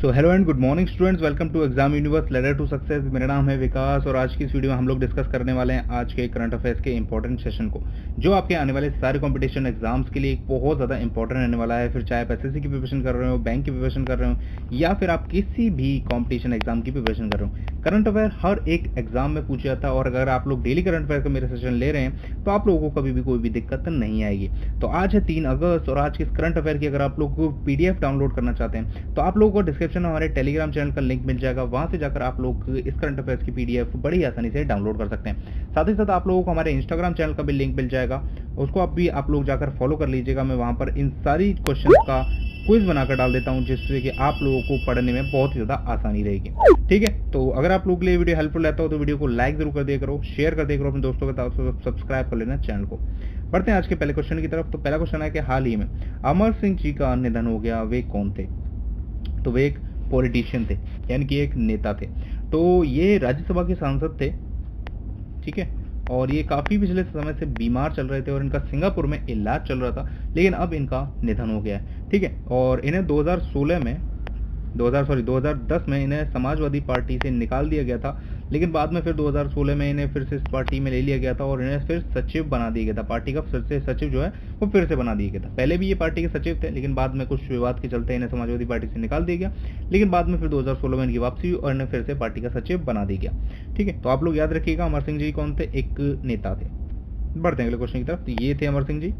So hello and good morning students, welcome to exam universe ladder to success. मेरा नाम है विकास और आज की इस वीडियो में हम लोग डिस्कस करने वाले हैं आज के करंट अफेयर्स के इंपॉर्टेंट सेशन को, जो आपके आने वाले सारे कंपटीशन एग्जाम्स के लिए एक बहुत ज़्यादा इंपॉर्टेंट रहने वाला है। फिर चाहे आप एसएससी की प्रिपरेशन कर रहे हो, बैंक की प्रिपरेशन कर रहे हो या फिर आप किसी भी कॉम्पिटिशन एग्जाम की प्रिपरेशन कर रहे हो, करंट अफेयर हर एक एग्जाम में पूछा जाता है। और अगर आप लोग डेली करंट अफेयर का मेरा सेशन ले रहे हैं तो आप लोगों को कभी भी कोई भी दिक्कत नहीं आएगी। तो आज है 3 अगस्त और आज के इस करंट अफेयर की अगर आप लोग को पीडीएफ डाउनलोड करना चाहते हैं तो आप लोगों को डिस्क्रिप्शन में हमारे टेलीग्राम चैनल का लिंक मिल जाएगा। वहां से जाकर आप लोग इस करंट अफेयर्स की पीडीएफ बड़ी आसानी से डाउनलोड कर सकते हैं। साथ ही साथ आप लोगों को हमारे इंस्टाग्राम चैनल का भी लिंक मिल जाएगा, उसको आप लोग जाकर फॉलो कर लीजिएगा। मैं वहां पर इन सारी क्वेश्चन का क्विज बनाकर डाल देता हूं, जिससे कि आप लोगों को पढ़ने में बहुत ही ज्यादा आसानी रहेगी। ठीक है, तो अगर आप लोग के लिए वीडियो हेल्पफुल रहता हो तो वीडियो को लाइक जरूर कर दिया करो, शेयर कर दिया करो अपने दोस्तों के साथ, सब्सक्राइब कर लेना चैनल को। बढ़ते हैं आज के पहले क्वेश्चन की तरफ। तो पहला क्वेश्चन है कि हाल ही में अमर सिंह जी का निधन हो गया, वे कौन थे? तो वे एक पॉलिटिशियन थे, यानी कि एक नेता थे। तो ये राज्यसभा के सांसद थे, ठीक है, और ये काफी पिछले समय से बीमार चल रहे थे और इनका सिंगापुर में इलाज चल रहा था, लेकिन अब इनका निधन हो गया है। ठीक है, और इन्हें 2010 में इन्हें समाजवादी पार्टी से निकाल दिया गया था, लेकिन बाद में फिर 2016 में इन्हें फिर से इस पार्टी में ले लिया गया था और इन्हें फिर सचिव बना दिया गया था। पार्टी का फिर से सचिव जो है वो फिर से बना दिया गया था। पहले भी ये पार्टी के सचिव थे, लेकिन बाद में कुछ विवाद के चलते इन्हें समाजवादी पार्टी से निकाल दिया गया, लेकिन बाद में फिर 2016 में इनकी वापसी हुई और इन्हें फिर से पार्टी का सचिव बना दिया गया। ठीक है, तो आप लोग याद रखिएगा अमर सिंह जी कौन थे, एक नेता थे। बढ़ते हैं अगले क्वेश्चन की तरफ। तो ये थे अमर सिंह जी।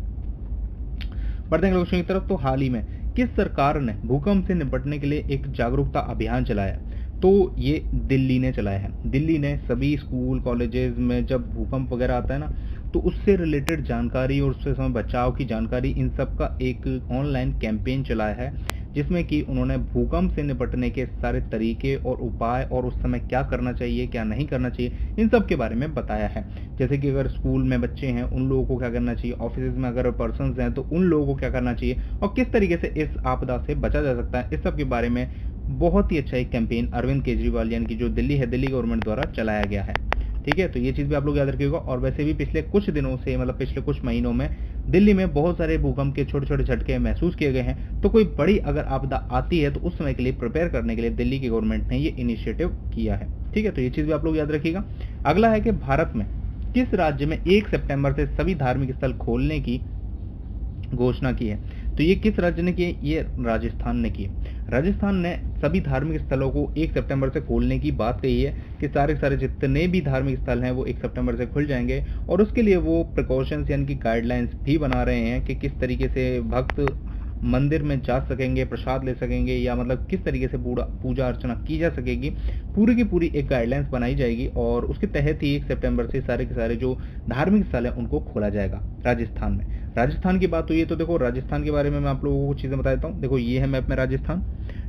बढ़ते हैं अगले क्वेश्चन की तरफ। तो हाल ही में किस सरकार ने भूकंप से निपटने के लिए एक जागरूकता अभियान चलाया? तो ये दिल्ली ने चलाया है। दिल्ली ने सभी स्कूल कॉलेजेस में जब भूकंप वगैरह आता है ना, तो उससे रिलेटेड जानकारी और उससे समय बचाव की जानकारी, इन सब का एक ऑनलाइन कैंपेन चलाया है, जिसमें कि उन्होंने भूकंप से निपटने के सारे तरीके और उपाय और उस समय क्या करना चाहिए क्या नहीं करना चाहिए, इन सब के बारे में बताया है। जैसे कि अगर स्कूल में बच्चे हैं उन लोगों को क्या करना चाहिए, ऑफिस में अगर पर्सन्स हैं तो उन लोगों को क्या करना चाहिए और किस तरीके से इस आपदा से बचा जा सकता है, इस सब के बारे में बहुत ही अच्छा एक कैंपेन अरविंद केजरीवाल यानी कि जो दिल्ली है, दिल्ली गवर्नमेंट द्वारा चलाया गया है। ठीक है, तो ये चीज़ भी आप लोग याद रखिएगा। और वैसे भी पिछले कुछ दिनों से, मतलब पिछले कुछ महीनों में दिल्ली में बहुत सारे भूकंप के छोटे छोटे झटके महसूस किए गए हैं। तो कोई बड़ी अगर आपदा आती है तो उस समय के लिए प्रिपेयर करने के लिए दिल्ली की गवर्नमेंट ने ये इनिशिएटिव किया है। ठीक है, तो ये चीज़ भी आप लोग याद रखिएगा। अगला है कि भारत में किस राज्य में 1 सितंबर से सभी धार्मिक स्थल खोलने की घोषणा की है? तो ये किस राज्य ने की है? ये राजस्थान ने की है। राजस्थान ने सभी धार्मिक स्थलों को 1 सितंबर से खोलने की बात कही है कि सारे जितने भी धार्मिक स्थल हैं वो 1 सितंबर से खुल जाएंगे, और उसके लिए वो प्रिकॉशंस यानी कि गाइडलाइंस भी बना रहे हैं कि किस तरीके से भक्त मंदिर में जा सकेंगे, प्रसाद ले सकेंगे, या मतलब किस तरीके से पूजा अर्चना की जा सकेगी, पूरी की पूरी एक गाइडलाइंस बनाई जाएगी और उसके तहत ही 1 सितंबर से सारे के सारे जो धार्मिक स्थल हैं उनको खोला जाएगा राजस्थान में। राजस्थान की बात हुई है तो देखो राजस्थान के बारे में मैं आप लोगों को कुछ चीज़ें बता देता हूँ। देखो ये है मैप में राजस्थान।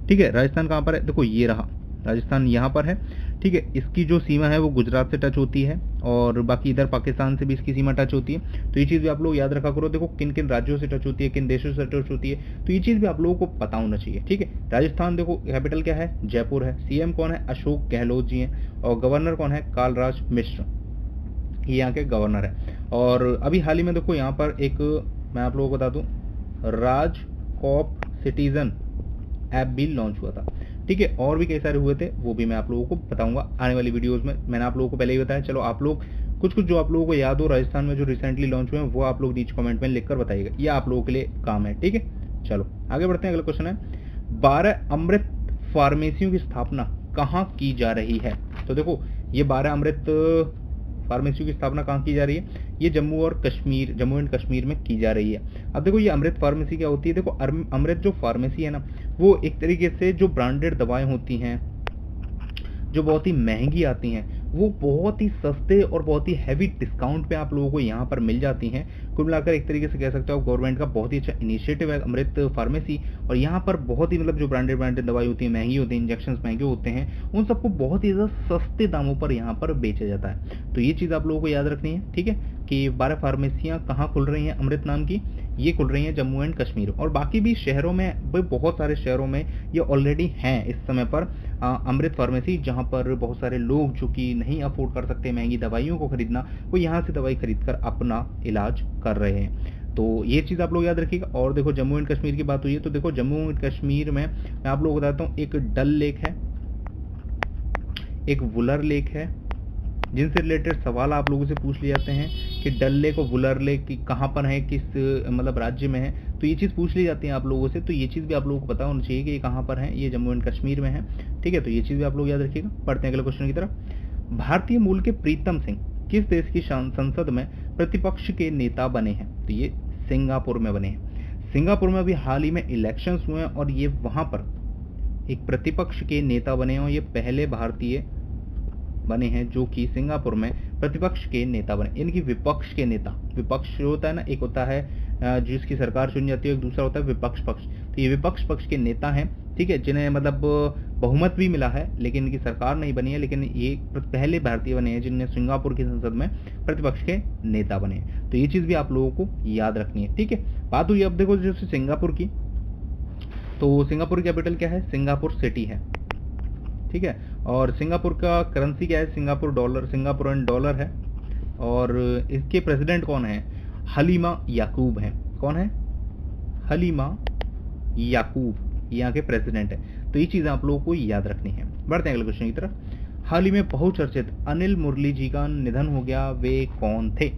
ठीक है, राजस्थान कहाँ पर है? देखो ये रहा राजस्थान, यहाँ पर है। ठीक है, इसकी जो सीमा है वो गुजरात से टच होती है और बाकी इधर पाकिस्तान से भी इसकी सीमा टच होती है। तो ये चीज़ भी आप लोग याद रखा करो। देखो किन किन राज्यों से टच होती है, किन देशों से टच होती है, तो ये चीज़ भी आप लोगों को पता होना चाहिए। ठीक है, राजस्थान देखो कैपिटल क्या है? जयपुर है। सीएम कौन है? अशोक गहलोत जी हैं। और गवर्नर कौन है? कालराज मिश्र, ये यहाँ के गवर्नर है। और अभी हाल ही में देखो यहाँ पर एक मैं आप लोगों को बता दूं, राजकॉप सिटीजन ऐप भी लॉन्च हुआ था। ठीक है, और भी कई सारे हुए थे, वो भी मैं आप लोगों को बताऊंगा आने वाली वीडियोस में। मैंने आप लोगों को पहले ही बताया। चलो आप लोग कुछ जो आप लोगों को याद हो राजस्थान में जो रिसेंटली लॉन्च हुए हैं वो आप लोग नीचे कमेंट में लिखकर बताइएगा, ये आप लोगों के लिए काम है। ठीक है, चलो आगे बढ़ते हैं। अगला क्वेश्चन है 12 अमृत फार्मेसियों की स्थापना कहाँ की जा रही है? तो देखो ये 12 अमृत फार्मेसियों की स्थापना कहाँ की जा रही है? ये जम्मू एंड कश्मीर में की जा रही है। अब देखो ये अमृत फार्मेसी क्या होती है? देखो अमृत जो फार्मेसी है ना, वो एक तरीके से जो ब्रांडेड दवाएं होती हैं जो बहुत ही महंगी आती हैं, वो बहुत ही सस्ते और बहुत ही हैवी डिस्काउंट पे आप लोगों को यहाँ पर मिल जाती हैं। कुल मिलाकर एक तरीके से कह सकते हो गवर्नमेंट का बहुत ही अच्छा इनिशिएटिव है अमृत फार्मेसी। और यहाँ पर बहुत ही मतलब जो ब्रांडेड दवाई होती है, महंगी होती है, इंजेक्शन महंगे होते हैं, उन सबको बहुत ही ज़्यादा सस्ते दामों पर यहाँ पर बेचा जाता है। तो ये चीज़ आप लोगों को याद रखनी है। ठीक है, कि 12 फार्मेसियाँ कहाँ खुल रही हैं अमृत नाम की? ये खुल रही हैं जम्मू एंड कश्मीर, और बाकी भी शहरों में, बहुत सारे शहरों में ये ऑलरेडी हैं इस समय पर अमृत फार्मेसी, जहाँ पर बहुत सारे लोग जो कि नहीं अफोर्ड कर सकते महंगी दवाइयों को खरीदना, वो यहाँ से दवाई खरीद कर अपना इलाज कर रहे हैं। तो ये चीज़ आप लोग याद रखिएगा। और देखो जम्मू एंड कश्मीर की बात हुई है, तो देखो जम्मू एंड कश्मीर में मैं आप लोगों को बताता हूँ, एक डल लेक है, एक वुलर लेक है, जिनसे रिलेटेड सवाल आप लोगों से पूछ लिए जाते हैं कि डल लेक और वुलर लेक कहाँ पर है, किस मतलब राज्य में है, तो ये चीज़ पूछ ली जाती है आप लोगों से। तो ये चीज़ भी आप लोगों को पता होना चाहिए कि ये कहाँ पर है, ये जम्मू एंड कश्मीर में है, ठीक है। तो ये चीज़ भी आप लोग याद रखिएगा। पढ़ते हैं अगले क्वेश्चन की तरफ। भारतीय मूल के प्रीतम सिंह किस देश की संसद में प्रतिपक्ष के नेता बने हैं? तो ये सिंगापुर में बने हैं। सिंगापुर में अभी हाल ही में इलेक्शंस हुए हैं और ये वहाँ पर एक प्रतिपक्ष के नेता बने हैं और ये पहले भारतीय बने हैं जो कि सिंगापुर में प्रतिपक्ष के नेता बने, इनकी विपक्ष के नेता। विपक्ष जो होता है ना, एक होता है जिसकी सरकार चुनी जाती है, एक दूसरा होता है विपक्ष पक्ष। तो ये विपक्ष पक्ष के नेता हैं, ठीक है, जिन्हें मतलब बहुमत भी मिला है लेकिन इनकी सरकार नहीं बनी है, लेकिन ये पहले भारतीय बने हैं जिन्हें सिंगापुर की संसद में प्रतिपक्ष के नेता बने हैं। तो ये चीज़ भी आप लोगों को याद रखनी है, ठीक है। बात हुई अब देखो जैसे सिंगापुर की, तो सिंगापुर कैपिटल क्या है? सिंगापुर सिटी है, ठीक है। और सिंगापुर का करेंसी क्या है? सिंगापुर डॉलर, सिंगापुरन डॉलर है। और इसके प्रेसिडेंट कौन है? हलीमा याकूब है। कौन है? हलीमा याकूब यहाँ के प्रेसिडेंट है। तो ये चीज़ें आप लोगों को याद रखनी है। बढ़ते हैं अगले क्वेश्चन की तरफ। हाल ही में बहुचर्चित अनिल मुरली जी का निधन हो गया, वे कौन थे?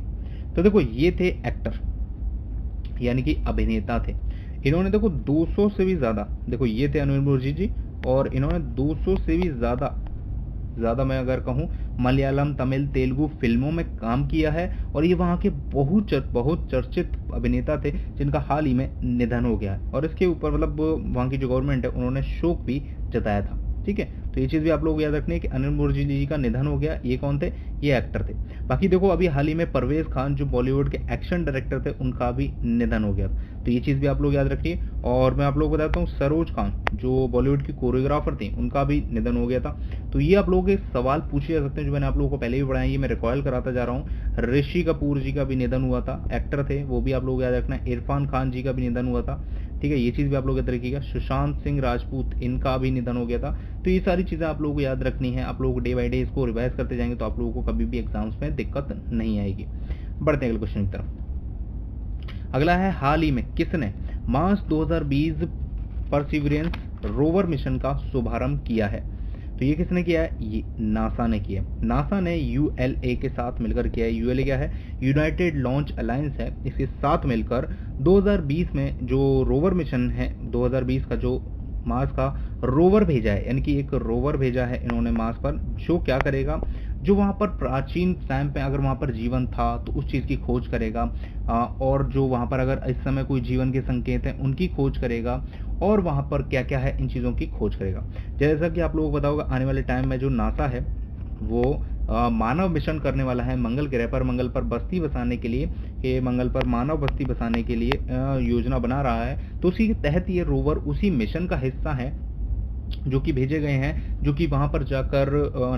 तो देखो ये थे एक्टर, यानी कि अभिनेता थे। इन्होंने देखो 200 से भी ज़्यादा, देखो ये थे अनिल मुरली जी, और इन्होंने 200 से भी ज़्यादा मैं अगर कहूँ मलयालम, तमिल, तेलुगु फिल्मों में काम किया है। और ये वहाँ के बहुत चर्चित अभिनेता थे जिनका हाल ही में निधन हो गया है। और इसके ऊपर मतलब वहाँ की जो गवर्नमेंट है उन्होंने शोक भी जताया था, ठीक है। तो ये चीज़ भी आप लोग याद रखनी है कि अनिल मुरली जी का निधन हो गया। ये कौन थे? ये एक्टर थे। बाकी देखो अभी हाल ही में परवेज खान जो बॉलीवुड के एक्शन डायरेक्टर थे उनका भी निधन हो गया। तो ये चीज़ भी आप लोग याद रखिए। और मैं आप लोग बताता हूँ सरोज खान जो बॉलीवुड की कोरियोग्राफर थी, उनका भी निधन हो गया था। तो ये आप लोगों के सवाल पूछे जा सकते हैं जो मैंने आप लोगों को पहले भी पढ़ाया, ये मैं रिकॉयल कराता जा रहा हूँ। ऋषि कपूर जी का भी निधन हुआ था, एक्टर थे, वो भी आप लोग याद रखना है। इरफान खान जी का भी निधन हुआ था, ठीक है। ये चीज़ भी आप लोग याद रखिएगा। सुशांत सिंह राजपूत, इनका भी निधन हो गया था। तो ये सारी चीज़ें आप लोगों को याद रखनी है। आप लोगों को डे बाय डे इसको रिवाइज करते जाएंगे तो आप लोगों को कभी भी एग्जाम्स में दिक्कत नहीं आएगी। बढ़ते हैं अगले क्वेश्चन की तरफ। अगला है हाल ही में किसने मार्स 2020 परसिवरेंस रोवर मिशन का शुभारंभ किया है? तो ये किसने किया है? ये नासा ने किया है। नासा ने यूएलए के साथ मिलकर किया है। यूएलए क्या है? यूनाइटेड लॉन्च अलायंस है। इसके साथ मिलकर 2020 में जो रोवर मिशन है, 2020 का जो मार्स का रोवर भेजा है, यानी कि एक रोवर भेजा है इन्होंने मार्स पर, जो क्या करेगा, जो वहाँ पर प्राचीन टाइम पे अगर वहाँ पर जीवन था तो उस चीज़ की खोज करेगा, और जो वहाँ पर अगर इस समय कोई जीवन के संकेत हैं उनकी खोज करेगा, और वहाँ पर क्या क्या है इन चीज़ों की खोज करेगा। जैसा कि आप लोगों को पता होगा आने वाले टाइम में जो नासा है वो मानव मिशन करने वाला है मंगल ग्रह पर, मंगल पर बस्ती बसाने के लिए, ये मंगल पर मानव बस्ती बसाने के लिए योजना बना रहा है। तो उसी के तहत ये रोवर उसी मिशन का हिस्सा है जो कि भेजे गए हैं, जो कि वहाँ पर जाकर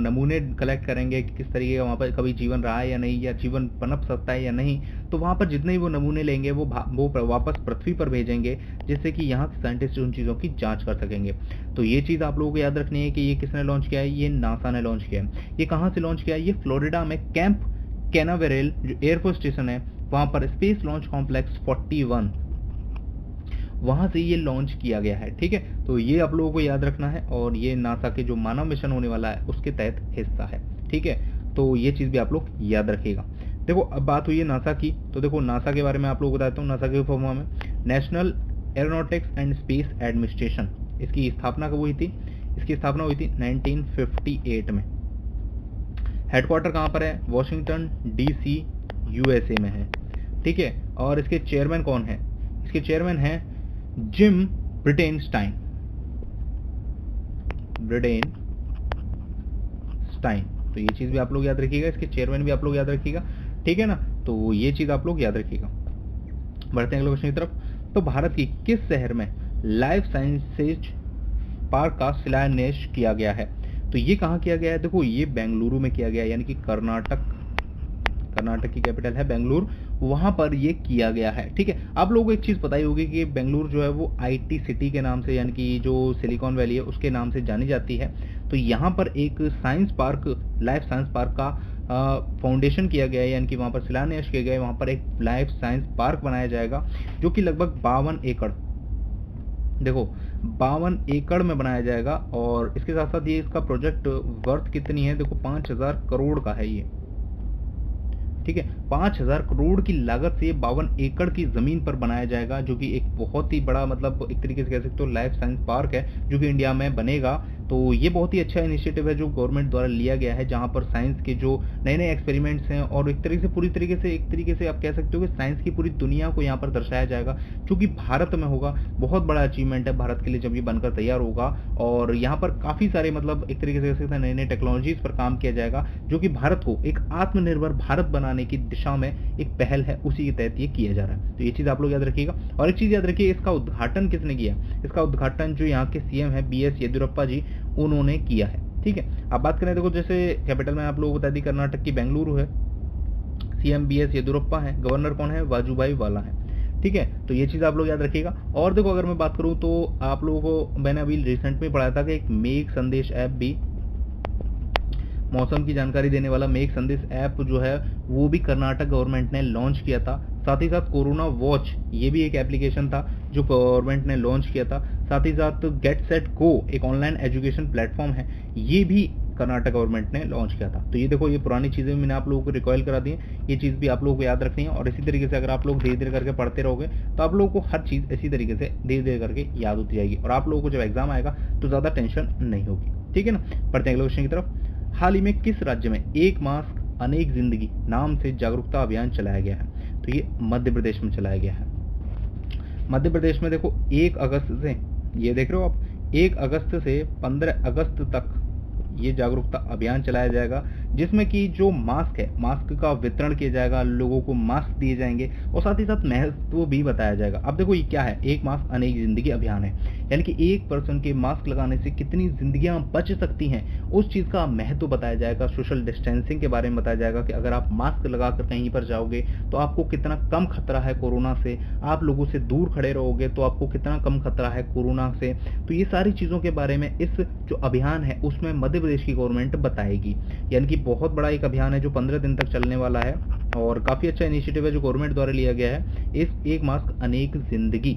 नमूने कलेक्ट करेंगे कि किस तरीके का वहाँ पर कभी जीवन रहा है या नहीं, या जीवन पनप सकता है या नहीं। तो वहाँ पर जितने ही वो नमूने लेंगे वो वापस पृथ्वी पर भेजेंगे, जिससे कि यहाँ के साइंटिस्ट उन चीज़ों की जांच कर सकेंगे। तो ये चीज़ आप लोगों को याद रखनी है कि ये किसने लॉन्च किया है? ये नासा ने लॉन्च किया है। ये कहाँ से लॉन्च किया है? ये फ्लोरिडा में कैंप कैनावेरल जो एयरफोर्स स्टेशन है वहाँ पर स्पेस लॉन्च कॉम्प्लेक्स 41, वहाँ से ये लॉन्च किया गया है, ठीक है। तो ये आप लोगों को याद रखना है, और ये नासा के जो मानव मिशन होने वाला है उसके तहत हिस्सा है, ठीक है। तो ये चीज़ भी आप लोग याद रखिएगा। देखो अब बात हुई है नासा की, तो देखो नासा के बारे में आप लोगों को बताता हूँ। नासा के फॉर्म में national aeronautics and space administration, इसकी स्थापना कब हुई थी? इसकी स्थापना हुई थी 1958 में। हेडक्वार्टर कहाँ पर है? वॉशिंगटन DC USA में है, ठीक है। और इसके चेयरमैन कौन है? इसके चेयरमैन हैं जिम ब्रिटेनस्टाइन। तो ये चीज़ भी आप लोग याद रखिएगा, इसके चेयरमैन भी आप लोग याद रखिएगा, ठीक है ना। तो ये चीज़ आप लोग याद रखिएगा। बढ़ते हैं अगले क्वेश्चन की तरफ। तो भारत की किस शहर में लाइफ साइंसेज पार्क का शिलान्यास किया गया है? तो ये कहाँ किया गया है? देखो ये बेंगलुरु में किया गया है, यानी कि कर्नाटक की कैपिटल है बेंगलुरु, वहाँ पर ये किया गया है, ठीक है। आप लोगों को एक चीज़ पता ही होगी कि बेंगलुरु जो है वो IT सिटी के नाम से, यानी कि जो सिलिकॉन वैली है उसके नाम से जानी जाती है। तो यहाँ पर एक science park, life science park का फाउंडेशन किया गया है, यानी कि वहाँ पर शिलान्यास किया गया है। वहाँ पर एक लाइफ साइंस पार्क बनाया जाएगा जो कि लगभग 52 एकड़, देखो 52 एकड़ में बनाया जाएगा। और इसके साथ साथ ये इसका प्रोजेक्ट वर्थ कितनी है, देखो 5000 करोड़ का है ये, ठीक है। 5000 करोड़ की लागत से 52 एकड़ की जमीन पर बनाया जाएगा, जो कि एक बहुत ही बड़ा, मतलब एक तरीके से कह सकते हो लाइफ साइंस पार्क है जो कि इंडिया में बनेगा। तो ये बहुत ही अच्छा इनिशिएटिव है जो गवर्नमेंट द्वारा लिया गया है, जहां पर साइंस के जो नए नए एक्सपेरिमेंट्स हैं और एक तरीके से पूरी तरीके से, एक तरीके से आप कह सकते हो कि साइंस की पूरी दुनिया को यहाँ पर दर्शाया जाएगा, जो कि भारत में होगा। बहुत बड़ा अचीवमेंट है भारत के लिए जब ये बनकर तैयार होगा। और यहाँ पर काफी सारे, मतलब एक तरीके से कह सकते हैं नई नई टेक्नोलॉजीज पर काम किया जाएगा, जो कि भारत को एक आत्मनिर्भर भारत बनाने की दिशा में एक पहल है, उसी के तहत ये किया जा रहा है। तो ये चीज आप लोग याद रखिएगा। और एक चीज याद रखिए, इसका उद्घाटन किसने किया, इसका उद्घाटन जो यहाँ के सीएम है BS येदियुरप्पा जी, उन्होंने किया है, ठीक है। अब बात करें, देखो जैसे कैपिटल में आप लोगों को बता दी कर्नाटक की बेंगलुरु है, सीएम BS येदियुरप्पा है, गवर्नर कौन है, वाजुभाई वाला है, ठीक है। तो ये चीज आप लोग याद रखिएगा। और देखो अगर मैं बात करूं तो आप लोगों को मैंने अभी रिसेंट में पढ़ाया था कि एक मेघ संदेश ऐप भी, मौसम की जानकारी देने वाला मेघ संदेश ऐप जो है वो भी कर्नाटक गवर्नमेंट ने लॉन्च किया था। साथ ही साथ कोरोना वॉच, ये भी एक एप्लीकेशन था जो गवर्नमेंट ने लॉन्च किया था। साथ ही साथ गेट सेट गो एक ऑनलाइन एजुकेशन प्लेटफॉर्म है, ये भी कर्नाटक गवर्नमेंट ने लॉन्च किया था। तो ये देखो, ये पुरानी चीजें मैंने आप लोगों को रिकॉयल करा दी है, ये चीज भी आप लोगों को याद रखनी है। और इसी तरीके से अगर आप लोग धीरे धीरे करके पढ़ते रहोगे तो आप लोगों को हर चीज इसी तरीके से धीरे धीरे करके याद होती जाएगी, और आप लोगों को जब एग्जाम आएगा तो ज्यादा टेंशन नहीं होगी, ठीक है ना। पढ़ते हैं अगले क्वेश्चन की तरफ। हाल ही में किस राज्य में एक मास्क अनेक जिंदगी नाम से जागरूकता अभियान चलाया गया है, तो ये मध्य प्रदेश में चलाया गया है। मध्य प्रदेश में देखो 1 अगस्त से, ये देख रहे हो आप, 1 अगस्त से 15 अगस्त तक ये जागरूकता अभियान चलाया जाएगा, जिसमें कि जो मास्क है, मास्क का वितरण किया जाएगा, लोगों को मास्क दिए जाएंगे और साथ ही साथ महत्व भी बताया जाएगा। अब देखो ये क्या है, एक मास्क अनेक जिंदगी अभियान है, यानी कि एक पर्सन के मास्क लगाने से कितनी जिंदगियां बच सकती हैं, उस चीज का महत्व बताया जाएगा। सोशल डिस्टेंसिंग के बारे में बताया जाएगा कि अगर आप मास्क लगाकर कहीं पर जाओगे तो आपको कितना कम खतरा है कोरोना से, आप लोगों से दूर खड़े रहोगे तो आपको कितना कम खतरा है कोरोना से। तो ये सारी चीजों के बारे में इस जो अभियान है उसमें मध्य प्रदेश की गवर्नमेंट बताएगी, यानी कि बहुत बड़ा एक अभियान है जो 15 दिन तक चलने वाला है और काफी अच्छा इनिशिएटिव है जो गवर्नमेंट द्वारा लिया गया है, इस एक मास्क अनेक जिंदगी,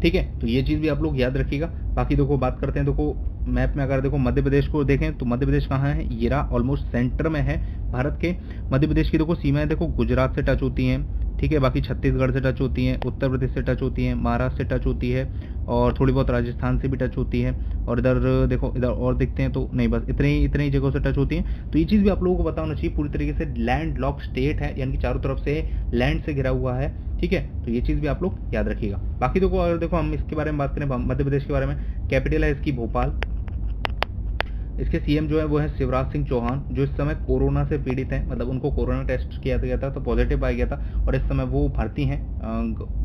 ठीक है। तो ये चीज भी आप लोग याद रखिएगा। बाकी देखो बात करते हैं, देखो मैप में अगर देखो मध्य प्रदेश को देखें तो मध्य प्रदेश कहाँ है, ये रहा, ऑलमोस्ट सेंटर में है भारत के। मध्य प्रदेश की देखो सीमाएं देखो गुजरात से टच होती हैं, ठीक है, बाकी छत्तीसगढ़ से टच होती हैं, उत्तर प्रदेश से टच होती हैं, महाराष्ट्र से टच होती है और थोड़ी बहुत राजस्थान से भी टच होती है। और इधर देखो, इधर और देखते हैं तो नहीं, बस इतने ही जगहों से टच होती हैं। तो ये चीज़ भी आप लोगों को पता होना चाहिए, पूरी तरीके से लैंड लॉक स्टेट है, यानी कि चारों तरफ से लैंड से घिरा हुआ है, ठीक है। तो ये चीज़ भी आप लोग याद रखिएगा। बाकी देखो अगर देखो हम इसके बारे में बात करें, मध्य प्रदेश के बारे में, कैपिटल है इसकी भोपाल, इसके सीएम जो है वो है शिवराज सिंह चौहान, जो इस समय कोरोना से पीड़ित हैं, मतलब उनको कोरोना टेस्ट किया गया था तो पॉजिटिव पाया गया था और इस समय वो भर्ती हैं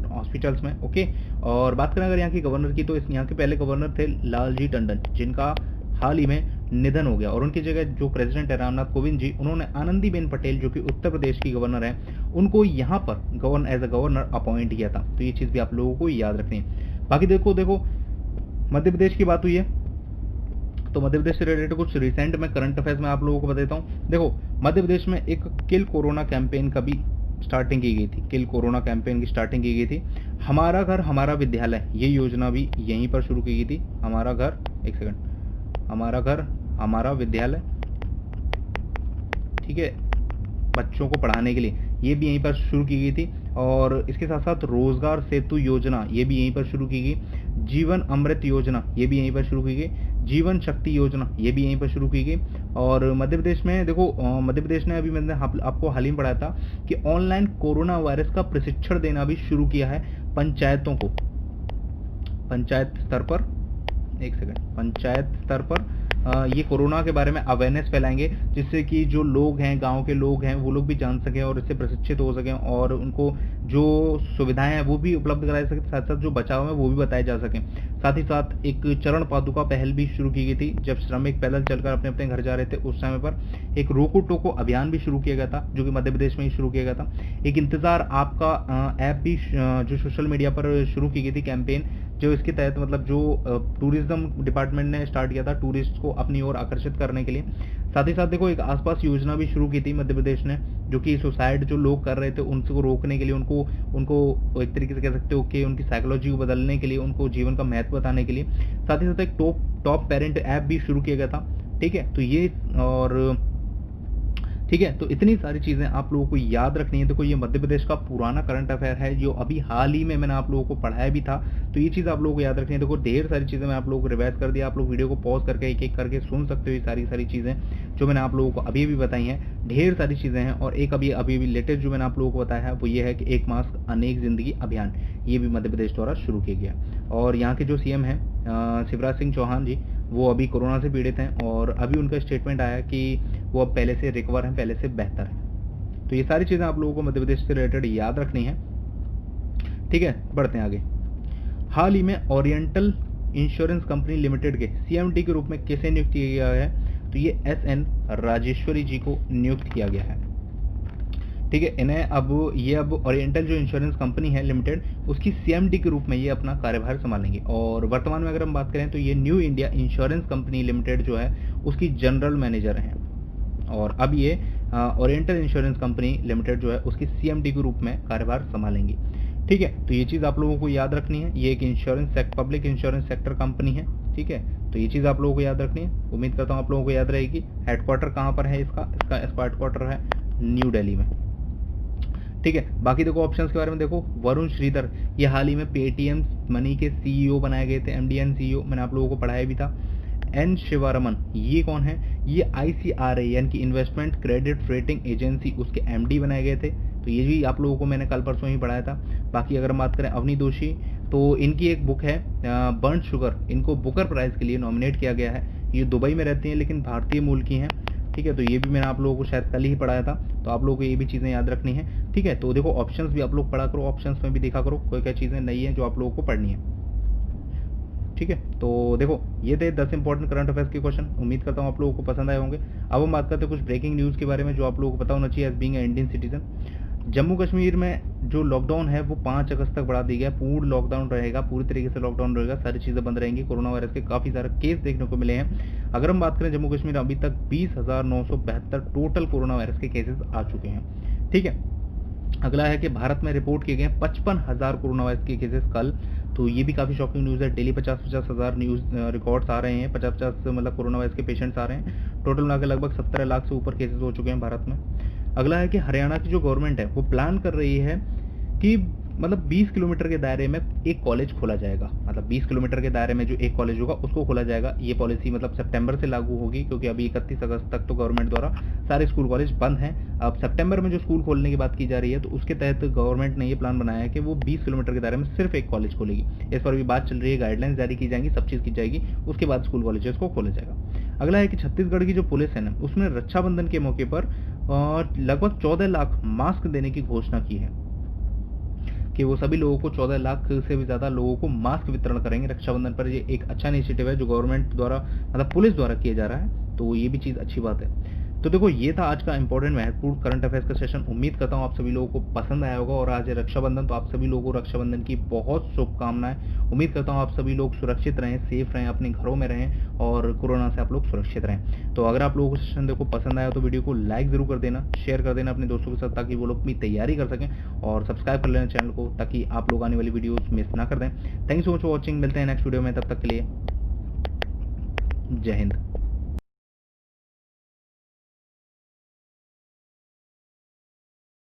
हॉस्पिटल्स में, ओके। और बात करें अगर यहाँ की गवर्नर की, तो इस यहाँ के पहले गवर्नर थे लालजी टंडन, जिनका हाल ही में निधन हो गया और उनकी जगह जो प्रेसिडेंट है रामनाथ कोविंद जी, उन्होंने आनंदीबेन पटेल जो कि उत्तर प्रदेश की गवर्नर है, उनको यहाँ पर एज अ गवर्नर अपॉइंट किया था। तो ये चीज़ भी आप लोगों को याद रखनी है। बाकी देखो मध्य प्रदेश की बात हुई है तो मध्य प्रदेश से रिलेटेड कुछ रिसेंट में करंट अफेयर्स में आप लोगों को बताता हूँ। देखो मध्य प्रदेश में एक किल कोरोना कैंपेन का भी स्टार्टिंग की गई थी, किल कोरोना कैंपेन की स्टार्टिंग की गई थी। हमारा घर हमारा विद्यालय, ये योजना भी यहीं पर शुरू की गई थी। हमारा घर, एक सेकंड, हमारा घर हमारा विद्यालय, ठीक है, बच्चों को पढ़ाने के लिए, ये भी यहीं पर शुरू की गई थी। और इसके साथ साथ रोजगार सेतु योजना, ये भी यहीं पर शुरू की गई। जीवन अमृत योजना, ये भी यहीं पर शुरू की गई। जीवन शक्ति योजना, ये भी यहीं पर शुरू की गई। और मध्य प्रदेश में देखो मध्य प्रदेश ने, अभी मैंने आपको हाल ही में पढ़ाया था कि ऑनलाइन कोरोना वायरस का प्रशिक्षण देना भी शुरू किया है पंचायतों को, पंचायत स्तर पर, एक सेकंड, पंचायत स्तर पर ये कोरोना के बारे में अवेयरनेस फैलाएंगे, जिससे कि जो लोग हैं, गांव के लोग हैं, वो लोग भी जान सकें और इससे प्रशिक्षित हो सकें और उनको जो सुविधाएं हैं वो भी उपलब्ध कराई सकें, साथ साथ जो बचाव है वो भी बताए जा सकें। साथ ही साथ एक चरण पादुका पहल भी शुरू की गई थी, जब श्रमिक पैदल चलकर अपने अपने घर जा रहे थे उस समय पर एक रोको टोको अभियान भी शुरू किया गया था, जो कि मध्य प्रदेश में ही शुरू किया गया था। एक इंतजार आपका ऐप भी जो सोशल मीडिया पर शुरू की गई थी कैंपेन, जो इसके तहत मतलब जो टूरिज्म डिपार्टमेंट ने स्टार्ट किया था टूरिस्ट को अपनी ओर आकर्षित करने के लिए। साथ ही साथ देखो एक आसपास योजना भी शुरू की थी मध्य प्रदेश ने, जो कि सुसाइड जो लोग कर रहे थे उनको रोकने के लिए, उनको उनको एक तरीके से कह सकते हो कि उनकी साइकोलॉजी को बदलने के लिए, उनको जीवन का महत्व बताने के लिए। साथ ही साथ एक टॉप पेरेंट ऐप भी शुरू किया गया था। ठीक है, तो ये और ठीक है, तो इतनी सारी चीज़ें आप लोगों को याद रखनी है। देखो ये मध्य प्रदेश का पुराना करंट अफेयर है, जो अभी हाल ही में मैंने आप लोगों को पढ़ाया भी था, तो ये चीज़ आप लोगों को याद रखनी है। देखो ढेर सारी चीज़ें मैं आप लोगों को रिवाइज कर दिया, आप लोग वीडियो को पॉज करके एक एक करके सुन सकते हो। ये सारी चीज़ें जो मैंने आप लोगों को अभी बताई हैं, ढेर सारी चीज़ें हैं। और एक अभी लेटेस्ट जो मैंने आप लोगों को बताया है वो ये है कि एक मास्क अनेक जिंदगी अभियान, ये भी मध्य प्रदेश द्वारा शुरू किया गया। और यहाँ के जो सीएम हैं शिवराज सिंह चौहान जी, वो अभी कोरोना से पीड़ित हैं और अभी उनका स्टेटमेंट आया कि वो अब पहले से रिकवर हैं, पहले से बेहतर है। तो ये सारी चीज़ें आप लोगों को मध्य प्रदेश से रिलेटेड याद रखनी है। ठीक है, बढ़ते हैं आगे। हाल ही में ओरिएंटल इंश्योरेंस कंपनी लिमिटेड के सीएमडी के रूप में किसे नियुक्त किया गया है? तो ये एसएन राजेश्वरी जी को नियुक्त किया गया है। ठीक है, इन्हें अब ओरिएंटल जो इंश्योरेंस कंपनी है लिमिटेड, उसकी सीएमडी के रूप में ये अपना कार्यभार संभालेंगे। और वर्तमान में अगर हम बात करें तो ये new India insurance company limited जो है उसकी जनरल मैनेजर हैं। और अब ये ओरिएंटल इंश्योरेंस कंपनी लिमिटेड जो है उसकी सीएमडी के रूप में कार्यभार संभालेंगी। ठीक है, तो ये चीज़ आप लोगों को याद रखनी है। ये एक पब्लिक इंश्योरेंस सेक्टर कंपनी है। ठीक है, तो ये चीज़ आप लोगों को याद रखनी है। उम्मीद करता हूँ आप लोगों को याद रहेगी। हेडक्वार्टर कहाँ पर है इसका हेडक्वार्टर है न्यू दिल्ली में। ठीक है, बाकी देखो ऑप्शंस के बारे में देखो। वरुण श्रीधर, ये हाल ही में पेटीएम मनी के सीईओ बनाए गए थे, एमडी एंड सीईओ, मैंने आप लोगों को पढ़ाया भी था। एन शिवारमन, ये कौन है? ये आईसीआरए यानी कि इन्वेस्टमेंट क्रेडिट रेटिंग एजेंसी, उसके एमडी बनाए गए थे। तो ये भी आप लोगों को मैंने कल परसों ही पढ़ाया था। बाकी अगर हम बात करें अवनी जोशी, तो इनकी एक बुक है बर्न शुगर, इनको बुकर प्राइज के लिए नॉमिनेट किया गया है। ये दुबई में रहती हैं लेकिन भारतीय मूल की हैं। ठीक है, तो ये भी मैंने आप लोगों को शायद कल ही पढ़ाया था, तो आप लोगों को ये भी चीज़ें याद रखनी है। ठीक है, तो देखो ऑप्शंस भी आप लोग पढ़ा करो, ऑप्शंस में भी देखा करो कोई क्या चीज़ें नई है जो आप लोगों को पढ़नी है। ठीक है, तो देखो ये थे 10 इंपॉर्टेंट करंट अफेयर्स के क्वेश्चन। उम्मीद करता हूँ आप लोगों को पसंद आए होंगे। अब हम बात करते हैं कुछ ब्रेकिंग न्यूज़ के बारे में जो आप लोगों को पता होना चाहिए as being Indian citizen. Jammu Kashmir में जो लॉकडाउन है वो 5 अगस्त तक बढ़ा दिया गया। पूर्ण लॉकडाउन रहेगा, पूरी तरीके से लॉकडाउन रहेगा, सारी चीज़ें बंद रहेंगी। कोरोना वायरस के काफ़ी सारे केस देखने को मिले हैं। अगर हम बात करें जम्मू कश्मीर, अभी तक 20,972 टोटल कोरोना वायरस के केसेस आ चुके हैं। ठीक है, अगला है कि भारत में रिपोर्ट किए गए 55,000 कोरोना वायरस के केसेस कल। तो ये भी काफ़ी शॉकिंग न्यूज़ है। डेली 50-50 हज़ार न्यूज़ रिकॉर्ड्स आ रहे हैं, 50-50 मतलब कोरोना वायरस के पेशेंट्स आ रहे हैं। टोटल मिला के लगभग 17 लाख से ऊपर केसेस हो चुके हैं भारत में। अगला है कि हरियाणा की जो गवर्नमेंट है वो प्लान कर रही है कि मतलब 20 किलोमीटर के दायरे में एक कॉलेज खोला जाएगा। मतलब 20 किलोमीटर के दायरे में जो एक कॉलेज होगा उसको खोला जाएगा। ये पॉलिसी मतलब सितंबर से लागू होगी, क्योंकि अभी 31 अगस्त तक तो गवर्नमेंट द्वारा सारे स्कूल कॉलेज बंद हैं। अब सितंबर में जो स्कूल खोलने की बात की जा रही है, तो उसके तहत गवर्नमेंट ने ये प्लान बनाया है कि वो 20 किलोमीटर के दायरे में सिर्फ एक कॉलेज खोलेगी। इस पर भी बात चल रही है, गाइडलाइंस जारी की जाएंगी, सब चीज़ की जाएगी, उसके बाद स्कूल कॉलेजेस को खोला जाएगा। अगला है कि छत्तीसगढ़ की जो पुलिस है ना, उसने रक्षाबंधन के मौके पर लगभग 14 लाख मास्क देने की घोषणा की है कि वो सभी लोगों को 14 लाख से भी ज़्यादा लोगों को मास्क वितरण करेंगे रक्षाबंधन पर। ये एक अच्छा इनिशिएटिव है जो गवर्नमेंट द्वारा मतलब पुलिस द्वारा किया जा रहा है, तो ये भी चीज़ अच्छी बात है। तो देखो ये था आज का इंपॉर्टेंट महत्वपूर्ण करंट अफेयर्स का सेशन। उम्मीद करता हूँ आप सभी लोगों को पसंद आया होगा। और आज है रक्षाबंधन, तो आप सभी लोगों को रक्षाबंधन की बहुत शुभकामनाएं। उम्मीद करता हूँ आप सभी लोग सुरक्षित रहें, सेफ रहें, अपने घरों में रहें और कोरोना से आप लोग सुरक्षित रहें। तो अगर आप लोगों को सेशन देखो पसंद आया तो वीडियो को लाइक जरूर कर देना, शेयर कर देना अपने दोस्तों के साथ, ताकि वो लोग अपनी तैयारी कर सकें, और सब्सक्राइब कर लेना चैनल को ताकि आप लोग आने वाली वीडियोस मिस ना कर दें। Thank you so much for watching. मिलते हैं नेक्स्ट वीडियो में, तब तक के लिए जय हिंद।